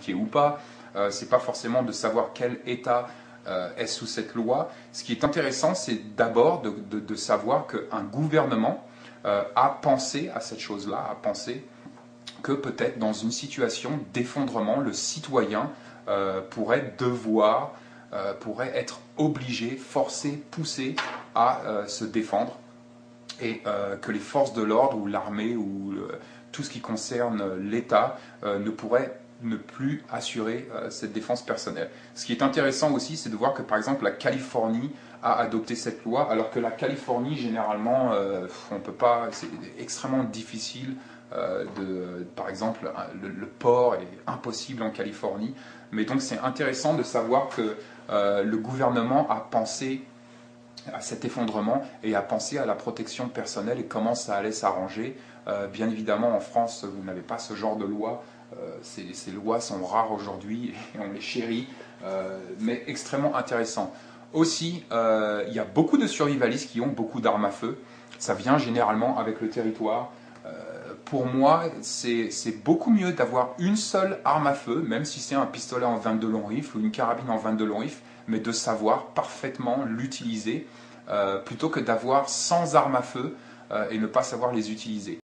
appliquée ou pas. C'est pas forcément de savoir quel État est sous cette loi. Ce qui est intéressant, c'est d'abord de savoir qu'un gouvernement a pensé à cette chose-là, a pensé que peut-être dans une situation d'effondrement, le citoyen pourrait être obligé, forcé, poussé à se défendre, et que les forces de l'ordre ou l'armée ou tout ce qui concerne l'État ne pourrait ne plus assurer cette défense personnelle. Ce qui est intéressant aussi, c'est de voir que par exemple la Californie a adopté cette loi, alors que la Californie, généralement, on peut pas, c'est extrêmement difficile par exemple, le port est impossible en Californie. Mais donc c'est intéressant de savoir que le gouvernement a pensé à cet effondrement et a pensé à la protection personnelle et comment ça allait s'arranger. Bien évidemment, en France, vous n'avez pas ce genre de loi. Ces lois sont rares aujourd'hui et on les chérit, mais extrêmement intéressant. Aussi, il y a beaucoup de survivalistes qui ont beaucoup d'armes à feu. Ça vient généralement avec le territoire. Pour moi, c'est beaucoup mieux d'avoir une seule arme à feu, même si c'est un pistolet en 22 long rifle ou une carabine en 22 long rifle, mais de savoir parfaitement l'utiliser plutôt que d'avoir 100 armes à feu et ne pas savoir les utiliser.